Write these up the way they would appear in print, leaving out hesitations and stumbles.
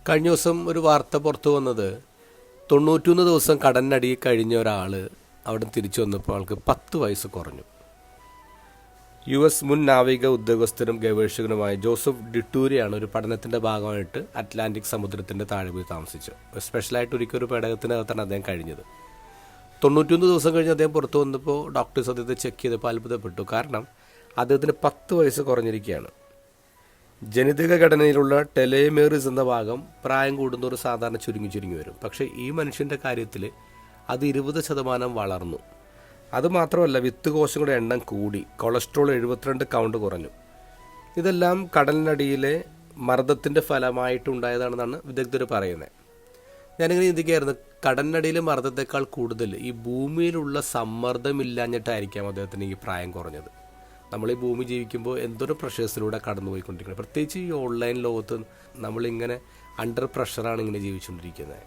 കഴിഞ്ഞ ദിവസം ഒരു വാർത്ത പുറത്തു വന്നത് 91 ദിവസം കടലിനടിയിൽ കഴിഞ്ഞ ഒരാൾ അവിടെ തിരിച്ചു വന്നപ്പോൾ ആൾക്ക് 10 വയസ്സ് കുറഞ്ഞു. മുൻ നാവിക ഉദ്യോഗസ്ഥരും ഗവേഷകനുമായ ജോസഫ് ഡിറ്റൂരിയാണ് ഒരു പഠനത്തിൻ്റെ ഭാഗമായിട്ട് അറ്റ്ലാന്റിക് സമുദ്രത്തിൻ്റെ താഴെ പോയി താമസിച്ചത്. സ്പെഷ്യലായിട്ട് ഒരിക്കൽ ഒരു പേടകത്തിനകത്താണ് അദ്ദേഹം കഴിഞ്ഞത്. 91 ദിവസം കഴിഞ്ഞ് അദ്ദേഹം പുറത്തു വന്നപ്പോൾ ഡോക്ടേഴ്സ് അദ്ദേഹത്തെ ചെക്ക് ചെയ്തപ്പോൾ അത്ഭുതപ്പെട്ടു. കാരണം അദ്ദേഹത്തിന് 10 വയസ്സ് കുറഞ്ഞിരിക്കുകയാണ്. ജനിതക ഘടനയിലുള്ള ടെലേമേറിസ് എന്ന ഭാഗം പ്രായം കൂടുന്നവർ സാധാരണ ചുരുങ്ങി വരും. പക്ഷേ ഈ മനുഷ്യൻ്റെ കാര്യത്തിൽ അത് 20% വളർന്നു. അതുമാത്രമല്ല, വിത്ത് കോശങ്ങളുടെ എണ്ണം കൂടി, കൊളസ്ട്രോൾ 72 കൗണ്ട് കുറഞ്ഞു. ഇതെല്ലാം കടലിനടിയിലെ മർദ്ദത്തിൻ്റെ ഫലമായിട്ടുണ്ടായതാണെന്നാണ് വിദഗ്ധർ പറയുന്നത്. ഞാനിങ്ങനെ ചിന്തിക്കുകയായിരുന്നു, കടലിനടിയിലെ മർദ്ദത്തെക്കാൾ കൂടുതൽ ഈ ഭൂമിയിലുള്ള സമ്മർദ്ദമില്ലാഞ്ഞിട്ടായിരിക്കാം അദ്ദേഹത്തിന് ഈ പ്രായം കുറഞ്ഞത്. നമ്മൾ ഈ ഭൂമി ജീവിക്കുമ്പോൾ എന്തൊരു പ്രഷേഴ്സിലൂടെ കടന്നുപോയിക്കൊണ്ടിരിക്കുന്നത്. പ്രത്യേകിച്ച് ഈ ഓൺലൈൻ ലോകത്ത് നമ്മളിങ്ങനെ അണ്ടർ പ്രഷറാണ് ഇങ്ങനെ ജീവിച്ചുകൊണ്ടിരിക്കുന്നത്.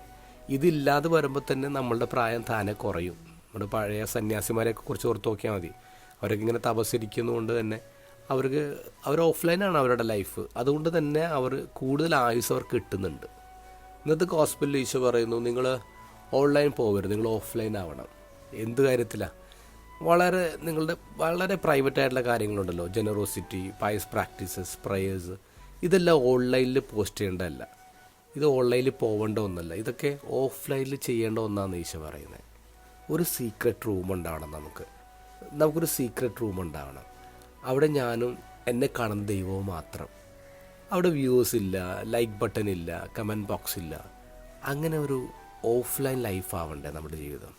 ഇതില്ലാതെ വരുമ്പോൾ തന്നെ നമ്മളുടെ പ്രായം താനെ കുറയും. നമ്മുടെ പഴയ സന്യാസിമാരെയൊക്കെ കുറിച്ച് ഓർത്ത് നോക്കിയാൽ മതി. അവരൊക്കെ ഇങ്ങനെ തപസ്സിരിക്കുന്നതുകൊണ്ട് തന്നെ അവർ ഓഫ്ലൈനാണ് അവരുടെ ലൈഫ്. അതുകൊണ്ട് തന്നെ അവർ കൂടുതൽ ആയുസ് അവർക്ക് കിട്ടുന്നുണ്ട്. ഇന്നത്തെ ഗോസ്പലിൽ ഈശോ പറയുന്നു, നിങ്ങൾ ഓൺലൈൻ പോകരുത്, നിങ്ങൾ ഓഫ്ലൈൻ ആവണം. എന്ത് കാര്യത്തിലാണ്? വളരെ പ്രൈവറ്റ് ആയിട്ടുള്ള കാര്യങ്ങളുണ്ടല്ലോ, ജനറോസിറ്റി, പയസ് പ്രാക്ടീസസ്, പ്രയേഴ്സ്, ഇതെല്ലാം ഓൺലൈനിൽ പോസ്റ്റ് ചെയ്യേണ്ടതല്ല. ഇത് ഓൺലൈനിൽ പോകേണ്ട ഒന്നല്ല, ഇതൊക്കെ ഓഫ്ലൈനിൽ ചെയ്യേണ്ട ഒന്നാണെന്ന് ഈശോ പറയുന്നത്. ഒരു സീക്രട്ട് റൂം ഉണ്ടാവണം. നമുക്കൊരു സീക്രട്ട് റൂം ഉണ്ടാവണം. അവിടെ ഞാനും എന്നെ കാണുന്ന ദൈവവും മാത്രം. അവിടെ വ്യൂവേഴ്സ് ഇല്ല, ലൈക്ക് ബട്ടൺ ഇല്ല, കമൻറ്റ് ബോക്സ് ഇല്ല. അങ്ങനെ ഒരു ഓഫ്ലൈൻ ലൈഫ് ആവണ്ടേ നമ്മുടെ ജീവിതം.